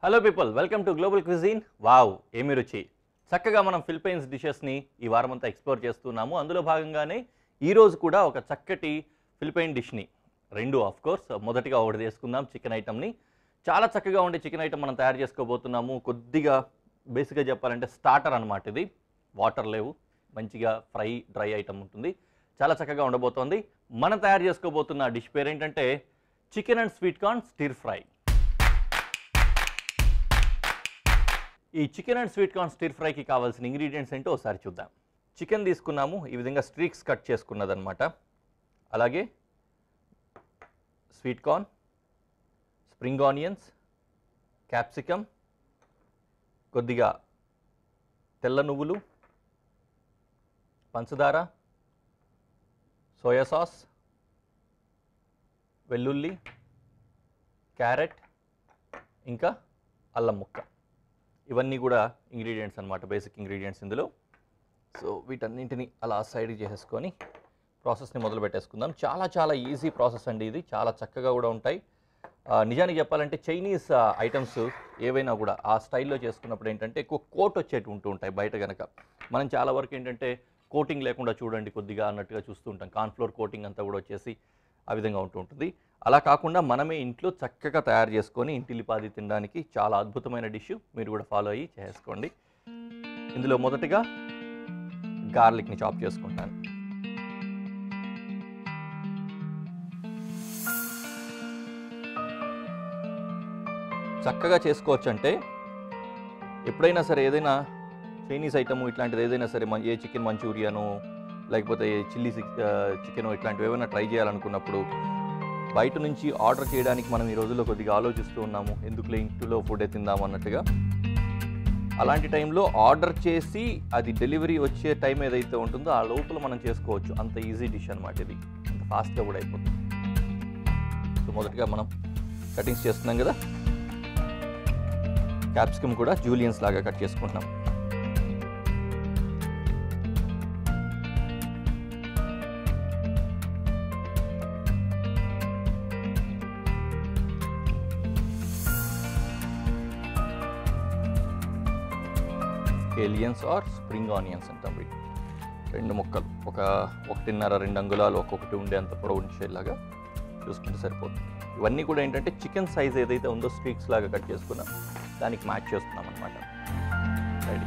Hello people, welcome to global cuisine. Wow, ఏమి రుచి! చక్కగా మనం ఫిలిప్పైన్స్ డిషెస్ని ఈ వారమంతా ఎక్స్ప్లోర్ చేస్తున్నాము. అందులో భాగంగానే ఈరోజు కూడా ఒక చక్కటి ఫిలిప్పైన్ డిష్ని, రెండు ఆఫ్ కోర్స్, మొదటిగా ఒకటి చేసుకుందాం. చికెన్ ఐటమ్ని చాలా చక్కగా ఉండే చికెన్ ఐటమ్ మనం తయారు చేసుకోబోతున్నాము. కొద్దిగా బేసిక్గా చెప్పాలంటే స్టార్టర్ అనమాట. ఇది వాటర్ లేవు, మంచిగా ఫ్రై డ్రై ఐటమ్ ఉంటుంది. చాలా చక్కగా ఉండబోతోంది. మనం తయారు చేసుకోబోతున్న డిష్ పేరు ఏంటంటే chicken and sweet corn stir fry. ఈ chicken and sweet corn stir ఫ్రైకి కావాల్సిన ఇంగ్రీడియంట్స్ ఏంటో ఒకసారి చూద్దాం. చికెన్ తీసుకున్నాము, ఈ విధంగా స్ట్రీక్స్ కట్ చేసుకున్నదనమాట. అలాగే sweet corn, spring onions, capsicum, కొద్దిగా తెల్ల నువ్వులు, పంచదార, సోయా సాస్, వెల్లుల్లి, క్యారెట్, ఇంకా అల్లం ముక్క. ఇవన్నీ కూడా ఇంగ్రీడియంట్స్ అనమాట, బేసిక్ ఇంగ్రీడియంట్స్ ఇందులో. సో వీటన్నింటిని అలా సైడ్ చేసేసుకొని ప్రాసెస్ని మొదలు పెట్టేసుకుందాం. చాలా ఈజీ ప్రాసెస్ అండి ఇది. చాలా చక్కగా కూడా ఉంటాయి. నిజానికి చెప్పాలంటే చైనీస్ ఐటమ్స్ ఏవైనా కూడా ఆ స్టైల్లో చేసుకున్నప్పుడు ఏంటంటే ఎక్కువ కోట్ వచ్చేటి ఉంటూ ఉంటాయి బయట కనుక. మనం చాలా వరకు ఏంటంటే కోటింగ్ లేకుండా చూడండి కొద్దిగా అన్నట్టుగా చూస్తూ ఉంటాం. కార్న్ఫ్లోర్ కోటింగ్ అంతా కూడా వచ్చేసి ఆ విధంగా ఉంటూ ఉంటుంది. అలా కాకుండా మనమే ఇంట్లో చక్కగా తయారు చేసుకొని ఇంటిల్లిపాది తినడానికి చాలా అద్భుతమైన డిష్. మీరు కూడా ఫాలో అయ్యి చేసుకోండి. ఇందులో మొదటగా గార్లిక్ని చాప్ చేసుకుంటాను. చక్కగా చేసుకోవచ్చు అంటే ఎప్పుడైనా సరే ఏదైనా చైనీస్ ఐటమ్ ఇట్లాంటిది ఏదైనా సరే, ఏ చికెన్ మంచూరియాను లేకపోతే చిల్లీ చికెన్ ఇట్లాంటివి ఏమైనా ట్రై చేయాలనుకున్నప్పుడు బయట నుంచి ఆర్డర్ చేయడానికి మనం ఈ రోజుల్లో కొద్దిగా ఆలోచిస్తూ ఉన్నాము. ఎందుకులే ఇంట్లో ఫుడే తిందాం అన్నట్టుగా. అలాంటి టైంలో ఆర్డర్ చేసి అది డెలివరీ వచ్చే టైం ఏదైతే ఉంటుందో ఆ లోపల మనం చేసుకోవచ్చు. అంత ఈజీ డిష్ అనమాట ఇది. అంత ఫాస్ట్గా కూడా అయిపోతుంది. సో మొదటిగా మనం కటింగ్స్ చేస్తున్నాం కదా, క్యాప్సికమ్ కూడా జూలియన్స్ లాగా కట్ చేసుకుంటున్నాం. స్కేలియన్స్ ఆర్ స్ప్రింగ్ ఆనియన్స్ అంటాం వీటి. రెండు ముక్కలు, ఒక 1.5-2 అంగుళాలు ఒక్కొక్కటి ఉండే అంత పొడవు ఉంచేలాగా చూసుకుంటే సరిపోతుంది. ఇవన్నీ కూడా ఏంటంటే చికెన్ సైజ్ ఏదైతే ఉందో స్ట్రీక్స్ లాగా కట్ చేసుకున్నాం, దానికి మ్యాచ్ చేస్తున్నాం అనమాట. రెడీ.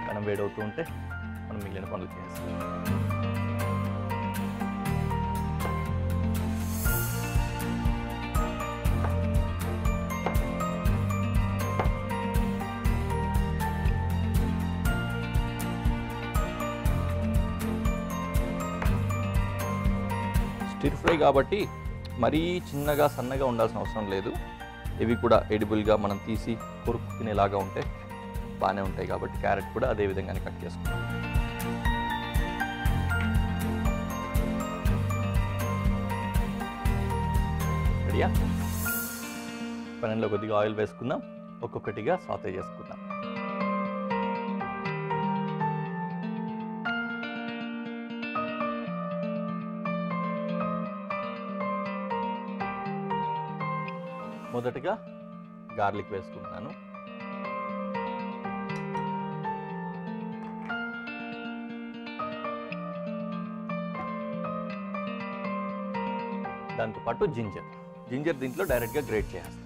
మనం వేడవుతూ ఉంటే మనం మిగిలిన పనులు చేస్తాం. స్టిర్ ఫ్రై కాబట్టి మరీ చిన్నగా సన్నగా ఉండాల్సిన అవసరం లేదు. ఇవి కూడా ఎడిబుల్గా మనం తీసి కొరుకు తినేలాగా ఉంటే బాగానే ఉంటాయి కాబట్టి క్యారెట్ కూడా అదే విధంగానే కట్ చేసుకుంటాం. రెడీయా? పన్నెండులో కొద్దిగా ఆయిల్ వేసుకుందాం, ఒక్కొక్కటిగా సాటే చేసుకుందాం. మొదటగా గార్లిక్ వేసుకుంటున్నాను. దాంతోపాటు జింజర్ దీంట్లో డైరెక్ట్గా గ్రేట్ చేస్తాను.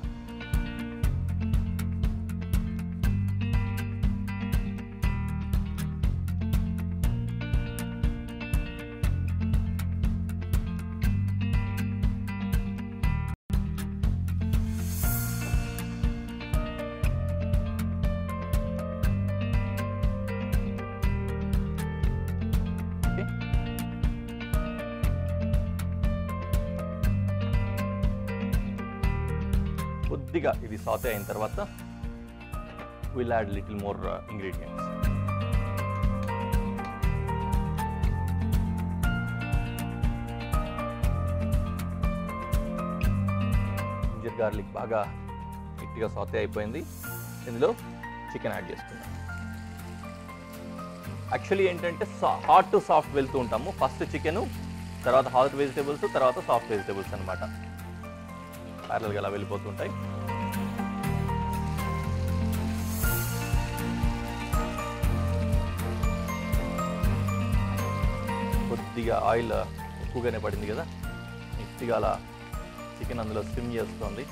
కొద్దిగా ఇది సాటే అయిన తర్వాత will add little more ingredients. Ginger garlic బాగా నీట్గా సాటే అయిపోయింది. ఇందులో చికెన్ యాడ్ చేసుకుందాం. యాక్చువల్లీ ఏంటంటే హాట్ టు సాఫ్ట్ వెళ్తూ ఉంటాము. ఫస్ట్ చికెను, తర్వాత హాట్ వెజిటేబుల్స్, తర్వాత సాఫ్ట్ వెజిటేబుల్స్ అనమాట. ప్యారల్గా అలా వెళ్ళిపోతుంటాయి. కొద్దిగా ఆయిల్ ఎక్కువగానే పడింది కదా, కొద్దిగా అలా చికెన్ అందులో స్విమ్ చేస్తుంది.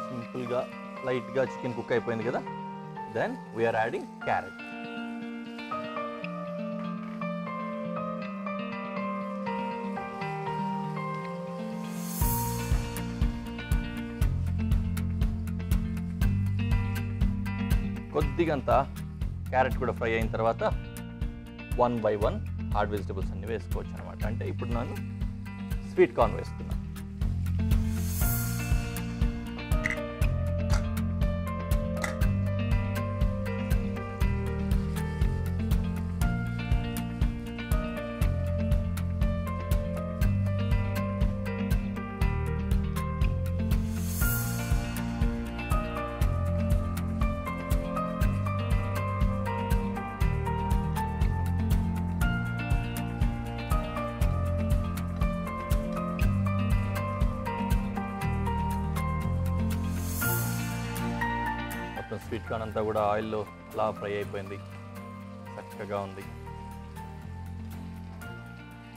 సింపుల్గా లైట్గా చికెన్ కుక్ అయిపోయింది కదా. Then we are adding carrot. కొద్దిగా అంతా క్యారెట్ కూడా ఫ్రై అయిన తర్వాత 1 by 1 హార్డ్ వెజిటబుల్స్ అన్ని వేసుకోవచ్చు అనమాట. అంటే ఇప్పుడు నేను స్వీట్ కార్న్ వేస్తున్నాను. స్వీట్ కార్న్ అంతా కూడా ఆయిల్లో అలా ఫ్రై అయిపోయింది, చక్కగా ఉంది.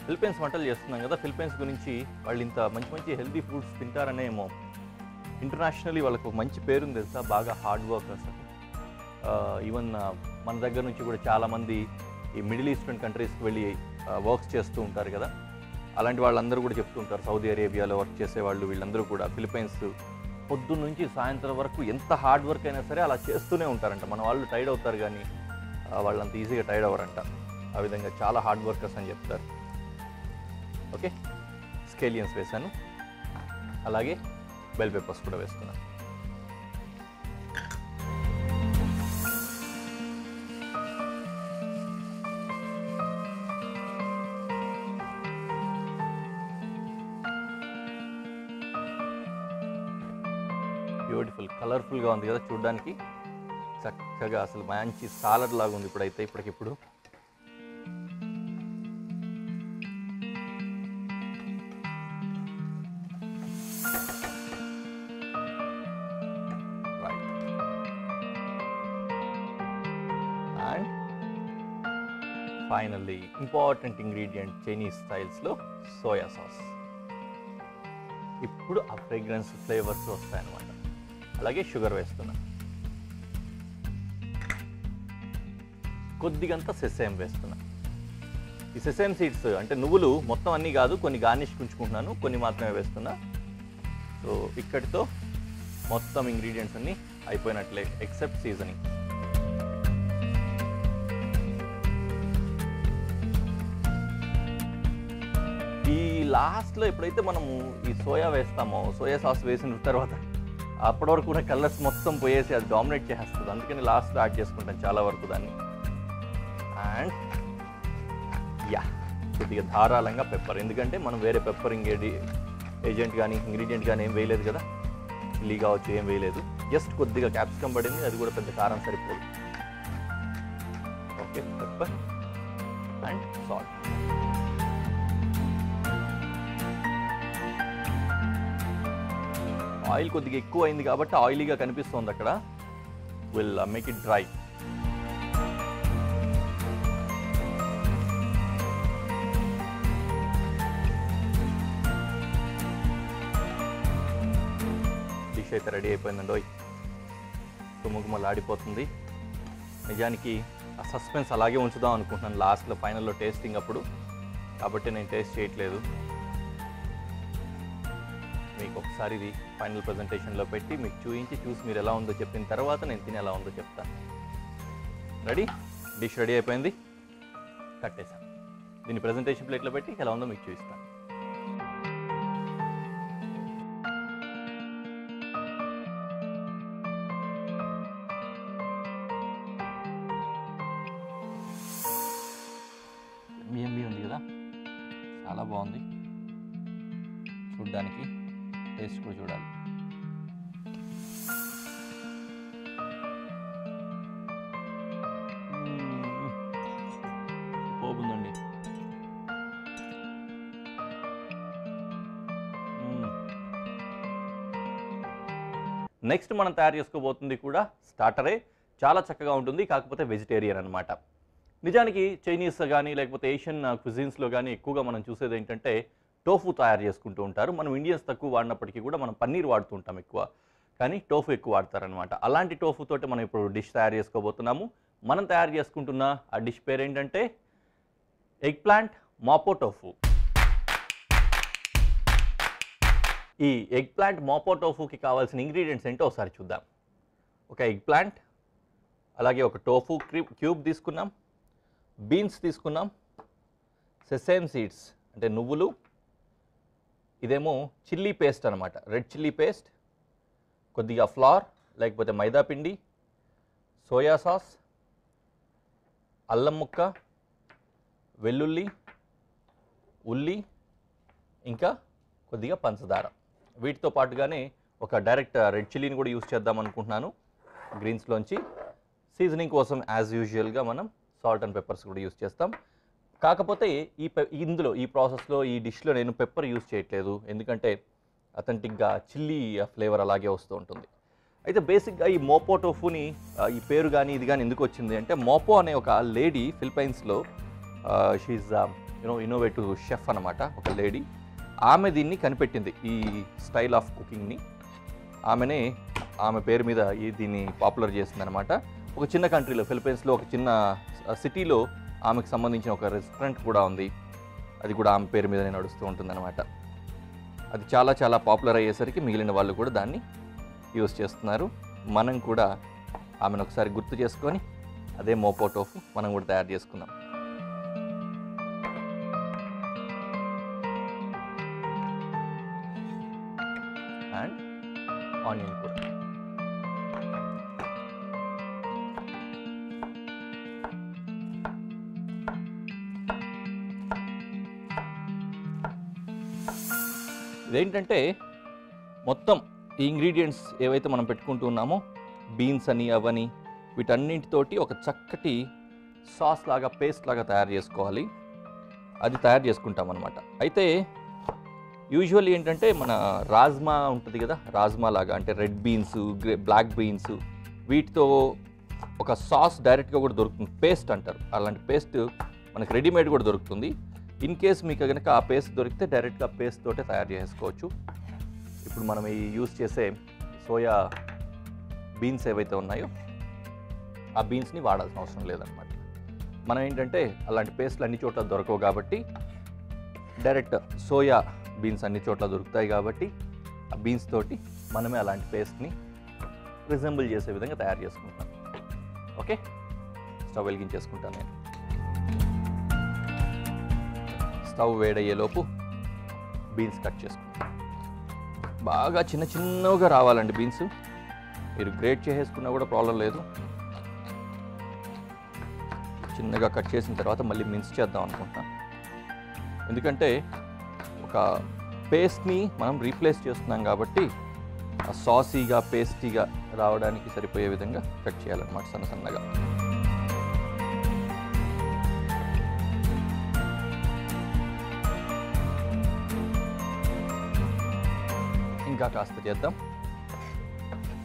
ఫిలిప్పైన్స్ వంటలు చేస్తున్నాం కదా, ఫిలిప్పైన్స్ గురించి వాళ్ళు ఇంత మంచి మంచి హెల్దీ ఫుడ్స్ తింటారనేమో. ఇంటర్నేషనల్లీ వాళ్ళకు మంచి పేరుంది తెలుసా, బాగా హార్డ్ వర్కర్స్. ఈవెన్ మన దగ్గర నుంచి కూడా చాలామంది ఈ మిడిల్ ఈస్టర్న్ కంట్రీస్కి వెళ్ళి వర్క్స్ చేస్తూ ఉంటారు కదా, అలాంటి వాళ్ళందరూ కూడా చెప్తూ ఉంటారు. సౌదీ అరేబియాలో వర్క్ చేసేవాళ్ళు వీళ్ళందరూ కూడా ఫిలిప్పైన్స్ పొద్దున్న నుంచి సాయంత్రం వరకు ఎంత హార్డ్ వర్క్ అయినా సరే అలా చేస్తూనే ఉంటారంట. మన వాళ్ళు టైర్డ్ అవుతారు కానీ వాళ్ళంత ఈజీగా టైర్డ్ అవ్వరంట. ఆ విధంగా చాలా హార్డ్ వర్కర్స్ అని చెప్తారు. ఓకే, స్కేలియన్స్ వేసాను, అలాగే బెల్ పెప్పర్స్ కూడా వేస్తున్నాను. బ్యూటిఫుల్ కలర్ఫుల్గా ఉంది కదా చూడడానికి, చక్కగా అసలు మంచి సాలడ్ లాగా ఉంది ఇప్పుడైతే. ఇప్పటికిప్పుడు and finally important ingredient Chinese స్టైల్స్లో సోయా సాస్. ఇప్పుడు ఆ ఫ్రేగ్రెన్స్ ఫ్లేవర్స్ వస్తాయన్నమాట. అలాగే షుగర్ వేస్తున్నా, కొద్దిగంత సెసేమ్ వేస్తున్నా. ఈ సెసేమ్ సీడ్స్ అంటే నువ్వులు మొత్తం అన్నీ కాదు, కొన్ని గార్నిష్ ఉంచుకుంటున్నాను, కొన్ని మాత్రమే వేస్తున్నా. సో ఇక్కడితో మొత్తం ఇంగ్రీడియంట్స్ అన్నీ అయిపోయినట్లే ఎక్సెప్ట్ సీజనింగ్. ఈ లాస్ట్లో ఎప్పుడైతే మనము ఈ సోయా వేస్తామో, సోయా సాస్ వేసిన తర్వాత అప్పటి వరకు ఉన్న కలర్స్ మొత్తం పోయేసి అది డామినేట్ చేస్తుంది. అందుకని లాస్ట్లో యాడ్ చేసుకుంటాను చాలా వరకు దాన్ని. అండ్ యా, కొద్దిగా ధారాళంగా పెప్పర్, ఎందుకంటే మనం వేరే పెప్పర్ ఏజెంట్ కానీ ఇంగ్రీడియంట్ కానీ ఏం వేయలేదు కదా, చిల్లీ కావచ్చు ఏం వేయలేదు. జస్ట్ కొద్దిగా క్యాప్సికమ్ పడింది, అది కూడా పెద్ద కారం సరిపోదు. Okay, pepper and salt. Oil కొద్దిగా ఎక్కువ అయింది కాబట్టి ఆయిలీగా కనిపిస్తుంది అక్కడ. Will make it dry. Dish అయితే రెడీ అయిపోయిందండి. గుమగుమలాడిపోతుంది. నిజానికి ఆ సస్పెన్స్ అలాగే ఉంచుదాం అనుకుంటున్నాను లాస్ట్లో ఫైనల్లో టేస్టింగ్ అప్పుడు, కాబట్టి నేను టేస్ట్ చేయట్లేదు. మీకు ఒకసారి ఇది ఫైనల్ ప్రజెంటేషన్లో పెట్టి మీకు చూసి మీరు ఎలా ఉందో చెప్పిన తర్వాత నేను తిని ఎలా ఉందో చెప్తాను. రెడీ, డిష్ రెడీ అయిపోయింది. కట్టేసాను. దీన్ని ప్రెజెంటేషన్ ప్లేట్లో పెట్టి ఎలా ఉందో మీకు చూపిస్తాను. ఎంబీ ఉంది కదా, చాలా బాగుంది చూడ్డానికి, టేస్ట్ కూడా చూడాలి. పోగుందండి. నెక్స్ట్ మనం తయారు చేసుకోబోతుంది కూడా స్టార్టరే, చాలా చక్కగా ఉంటుంది, కాకపోతే వెజిటేరియన్ అనమాట. నిజానికి చైనీస్ కానీ లేకపోతే ఏషియన్ క్విజిన్స్లో కానీ ఎక్కువగా మనం చూసేది ఏంటంటే టోఫు తయారు చేసుకుంటూ ఉంటారు. మనం ఇండియన్స్ తక్కువ వాడినప్పటికీ కూడా మనం పన్నీర్ వాడుతూ ఉంటాం ఎక్కువ, కానీ టోఫు ఎక్కువ వాడతారనమాట. అలాంటి టోఫు తోటి మనం ఇప్పుడు డిష్ తయారు చేసుకోబోతున్నాము. మనం తయారు చేసుకుంటున్న ఆ డిష్ పేరు ఏంటంటే ఎగ్ ప్లాంట్ మాపో టోఫు. ఈ ఎగ్ ప్లాంట్ మాపో టోఫుకి కావాల్సిన ఇంగ్రీడియంట్స్ ఏంటో ఒకసారి చూద్దాం. ఒక ఎగ్ ప్లాంట్, అలాగే ఒక టోఫు క్యూబ్ తీసుకున్నాం, బీన్స్ తీసుకున్నాం, సెసేమ్ సీడ్స్ అంటే నువ్వులు, ఇదేమో చిల్లీ పేస్ట్ అనమాట, రెడ్ చిల్లీ పేస్ట్, కొద్దిగా ఫ్లార్ లేకపోతే మైదా పిండి, సోయా సాస్, అల్లం ముక్క, వెల్లుల్లి, ఉల్లి, ఇంకా కొద్దిగా పంచదార. వీటితో పాటుగానే ఒక డైరెక్ట్ రెడ్ చిల్లీని కూడా యూస్ చేద్దాం అనుకుంటున్నాను గ్రీన్స్లోంచి. సీజనింగ్ కోసం యాజ్ యూజువల్గా మనం సాల్ట్ అండ్ పెప్పర్స్ కూడా యూస్ చేస్తాం. కాకపోతే ఇందులో ఈ ప్రాసెస్లో ఈ డిష్లో నేను పెప్పర్ యూస్ చేయట్లేదు, ఎందుకంటే అథెంటిక్గా చిల్లీ ఫ్లేవర్ అలాగే వస్తూ ఉంటుంది. అయితే బేసిక్గా ఈ మోపో టోఫుని ఈ పేరు కానీ ఇది కానీ ఎందుకు వచ్చింది అంటే, మోపో అనే ఒక లేడీ ఫిలిప్పైన్స్లో, షీఈ్ ఇన్నోవేటివ్ షెఫ్ అనమాట, ఒక లేడీ. ఆమె దీన్ని కనిపెట్టింది, ఈ స్టైల్ ఆఫ్ కుకింగ్ని. ఆమె పేరు మీద దీన్ని పాపులర్ చేసింది అనమాట. ఒక చిన్న కంట్రీలో, ఫిలిప్పైన్స్లో ఒక చిన్న సిటీలో ఆమెకు సంబంధించిన ఒక రెస్టారెంట్ కూడా ఉంది, అది కూడా ఆమె పేరు మీదనే నడుస్తూ ఉంటుందన్నమాట. అది చాలా చాలా పాపులర్ అయ్యేసరికి మిగిలిన వాళ్ళు కూడా దాన్ని యూస్ చేస్తున్నారు. మనం కూడా ఆమెను ఒకసారి గుర్తు చేసుకొని అదే మోపో టోఫు మనం కూడా తయారు చేసుకుందాం. అండ్ ఆనియన్ కూడా. ఇదేంటంటే మొత్తం ఈ ఇంగ్రీడియంట్స్ ఏవైతే మనం పెట్టుకుంటూ ఉన్నామో, బీన్స్ అని అవని, వీటన్నింటితోటి ఒక చక్కటి సాస్ లాగా, పేస్ట్ లాగా తయారు చేసుకోవాలి. అది తయారు చేసుకుంటాం అనమాట. అయితే యూజువల్లీ ఏంటంటే మన రాజ్మా ఉంటుంది కదా, రాజ్మా లాగా అంటే రెడ్ బీన్స్, బ్లాక్ బీన్స్, వీటితో ఒక సాస్ డైరెక్ట్గా కూడా దొరుకుతుంది, పేస్ట్ అంటారు. అలాంటి పేస్ట్ మనకి రెడీమేడ్ కూడా దొరుకుతుంది. ఇన్ కేస్ మీకు కనుక ఆ పేస్ట్ దొరికితే డైరెక్ట్గా పేస్ట్ తోటే తయారు చేసుకోవచ్చు. ఇప్పుడు మనం ఈ యూస్ చేసే సోయా బీన్స్ ఏవైతే ఉన్నాయో ఆ బీన్స్ని వాడాల్సిన అవసరం లేదనమాట. మనం ఏంటంటే అలాంటి పేస్ట్లు అన్ని చోట్ల దొరకవు కాబట్టి, డైరెక్ట్ సోయా బీన్స్ అన్ని చోట్ల దొరుకుతాయి కాబట్టి ఆ బీన్స్ తోటి మనమే అలాంటి పేస్ట్ని రిజెంబుల్ చేసే విధంగా తయారు చేసుకుంటాం. ఓకే, స్టవ్ వెలిగించేసుకుంటాను నేను. స్టవ్ వేడయ్యేలోపు బీన్స్ కట్ చేసుకుంటాం. బాగా చిన్న చిన్నగా రావాలండి బీన్స్. మీరు గ్రేట్ చేసేసుకున్నా కూడా ప్రాబ్లం లేదు. చిన్నగా కట్ చేసిన తర్వాత మళ్ళీ మిన్స్ చేద్దాం అనుకుంటున్నాం, ఎందుకంటే ఒక పేస్ట్ని మనం రీప్లేస్ చేస్తున్నాం కాబట్టి ఆ సాసీగా, పేస్టీగా రావడానికి సరిపోయే విధంగా కట్ చేయాలన్నమాట, సన్న సన్నగా. ఇంకా కాస్త చేద్దాం.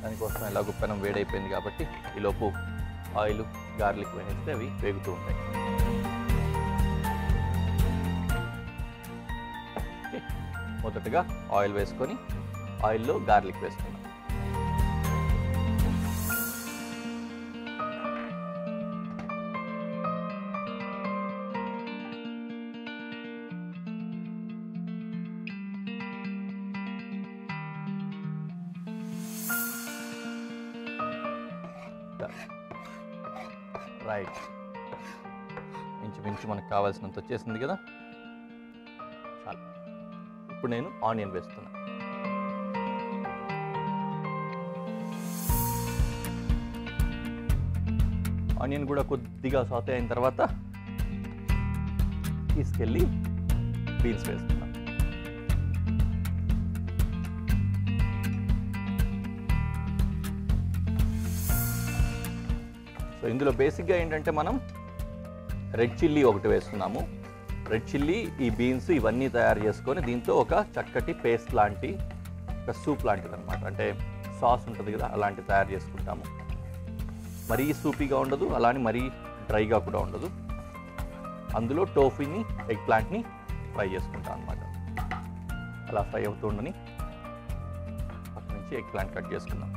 దానికోసం ఎలాగో పెనం వేడైపోయింది కాబట్టి ఈలోపు ఆయిల్, గార్లిక్ వేస్తే అవి వేగుతూ ఉంటాయి. మొదటగా ఆయిల్ వేసుకొని ఆయిల్లో గార్లిక్ వేసుకున్నాం. రైట్, ఇంచుమించు మనకు కావాల్సినంత వచ్చేసింది కదా. చాలు. ఇప్పుడు నేను ఆనియన్ వేస్తున్నా. ఆనియన్ కూడా కొద్దిగా సాటే అయిన తర్వాత తీసుకెళ్ళి బీన్స్ వేస్తున్నా. సో ఇందులో బేసిక్గా ఏంటంటే మనం రెడ్ చిల్లీ ఒకటి వేస్తున్నాము. రెడ్ చిల్లీ, ఈ బీన్స్ ఇవన్నీ తయారు చేసుకొని దీంతో ఒక చక్కటి పేస్ట్ లాంటి, ఒక సూప్ లాంటిది అనమాట, అంటే సాస్ ఉంటుంది కదా, అలాంటివి తయారు చేసుకుంటాము. మరీ సూపీగా ఉండదు, అలానే మరీ డ్రైగా కూడా ఉండదు. అందులో టోఫీని, ఎగ్ ప్లాంట్ని ఫ్రై చేసుకుంటాం అనమాట. అలా ఫ్రై అవుతుండని పక్క నుంచి ఎగ్ ప్లాంట్ కట్ చేసుకుందాం.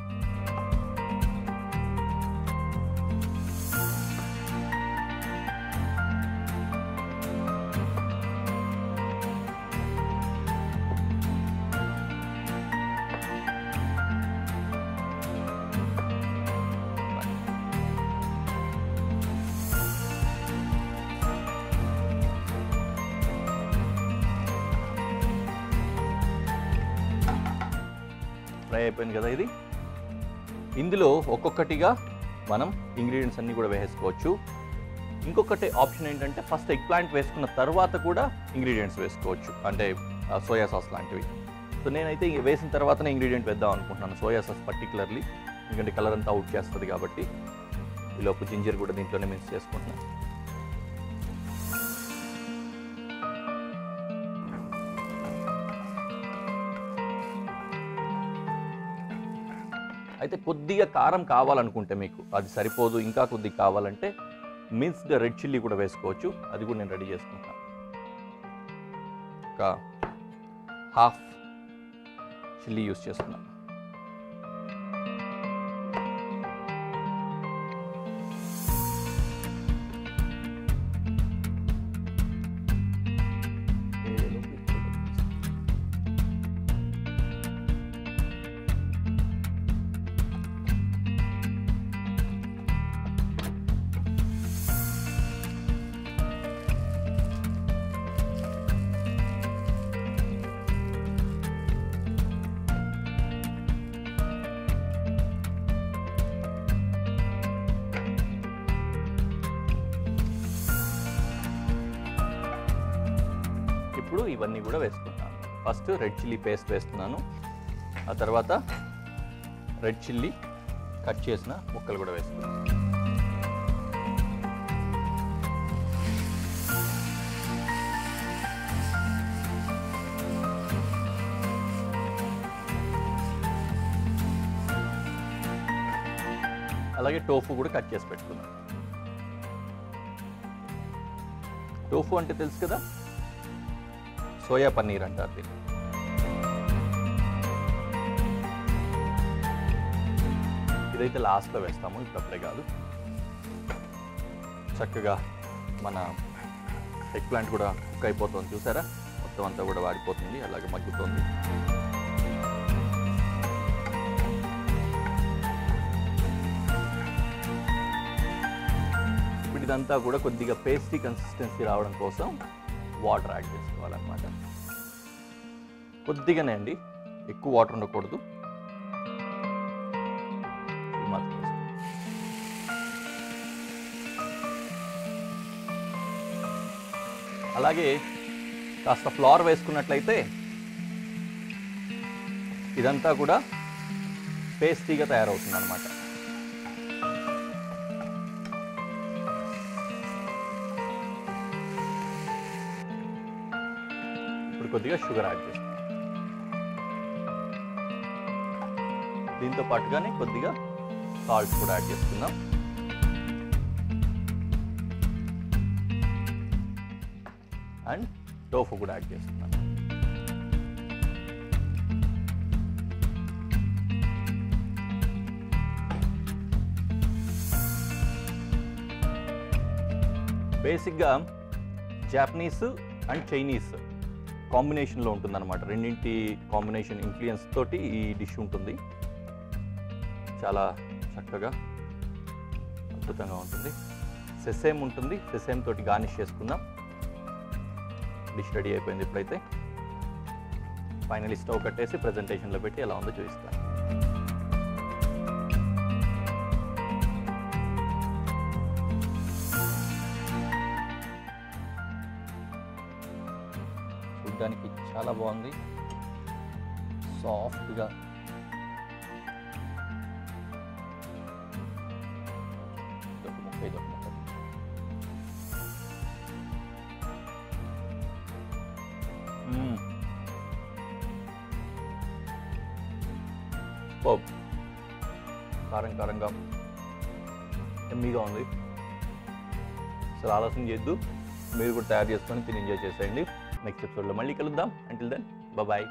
ఫ్రై అయిపోయింది కదా ఇది. ఇందులో ఒక్కొక్కటిగా మనం ఇంగ్రీడియంట్స్ అన్నీ కూడా వేసుకోవచ్చు. ఇంకొకటి ఆప్షన్ ఏంటంటే ఫస్ట్ ఎగ్ ప్లాంట్ వేసుకున్న తర్వాత కూడా ఇంగ్రీడియంట్స్ వేసుకోవచ్చు, అంటే సోయా సాస్ లాంటివి. సో నేనైతే వేసిన తర్వాతనే ఇంగ్రీడియంట్ వేద్దాం అనుకుంటున్నాను, సోయా సాస్ పర్టికులర్లీ, ఎందుకంటే కలర్ అంతా అవుట్ చేస్తుంది కాబట్టి. ఈలోపు జింజర్ కూడా దీంట్లోనే మిక్స్ చేసుకుంటున్నాను. అయితే కొద్దిగా కారం కావాలనుకుంటే మీకు అది సరిపోదు, ఇంకా కొద్దిగా కావాలంటే మిన్స్డ్ రెడ్ చిల్లీ కూడా వేసుకోవచ్చు. అది కూడా నేను రెడీ చేసుకుంటాను. ఒక హాఫ్ చిల్లీ యూస్ చేస్తున్నాను. ఇప్పుడు ఇవన్నీ కూడా వేసుకుంటాను. ఫస్ట్ రెడ్ చిల్లీ పేస్ట్ వేస్తున్నాను, ఆ తర్వాత రెడ్ చిల్లీ కట్ చేసిన ముక్కలు కూడా వేస్తున్నాను. అలాగే టోఫు కూడా కట్ చేసి పెట్టుకున్నాను. టోఫు అంటే తెలుసు కదా, సోయా పన్నీర్ అంటారు దీన్ని. ఇదైతే లాస్ట్లో వేస్తాము, ఇప్పుడప్పుడే కాదు. చక్కగా మన ఎగ్ ప్లాంట్ కూడా కుక్ అయిపోతుంది, చూసారా, మొత్తం అంతా కూడా వాడిపోతుంది, అలాగే మగ్గుతుంది. ఇప్పుడు ఇదంతా కూడా కొద్దిగా పేస్టీ కన్సిస్టెన్సీ రావడం కోసం వాటర్ యాడ్ చేసుకోవాలన్నమాట. కొద్దిగానే అండి, ఎక్కువ వాటర్ ఉండకూడదు. అలాగే కాస్త ఫ్లవర్ వేసుకున్నట్లయితే ఇదంతా కూడా పేస్టీగా తయారవుతుంది అన్నమాట. ఇప్పుడు కొద్దిగా షుగర్ యాడ్ చేస్తాం. దీంతో పాటుగానే కొద్దిగా సాల్ట్ కూడా యాడ్ చేసుకుందాం. అండ్ టోఫు కూడా యాడ్ చేస్తున్నాను. బేసిక్గా జాపనీస్ అండ్ చైనీస్ కాంబినేషన్లో ఉంటుందన్నమాట. రెండింటి కాంబినేషన్ ఇన్ఫ్లుయెన్స్ తోటి ఈ డిష్ ఉంటుంది. చాలా చక్కగా అద్భుతంగా ఉంటుంది. సెసేమ్ ఉంటుంది, సెసేమ్ తోటి గార్నిష్ చేసుకుందాం. డిష్ రెడీ అయిపోయింది. ఇప్పుడైతే ఫైనలీ స్టవ్ కట్టేసి ప్రజెంటేషన్లో పెట్టి ఎలా ఉందో చూపిస్తాను. చూడ్డానికి చాలా బాగుంది, సాఫ్ట్గా. ఇదొక ముక్క, ఇదొక ముక్క. కారం కారంగా ఎమ్మీగా ఉంది. అసలు ఆలస్యం చేద్దు, మీరు కూడా తయారు చేసుకొని తిని ఎంజాయ్ చేసేయండి. నెక్స్ట్ ఎపిసోడ్లో మళ్ళీ కలుద్దాం. Until then bye.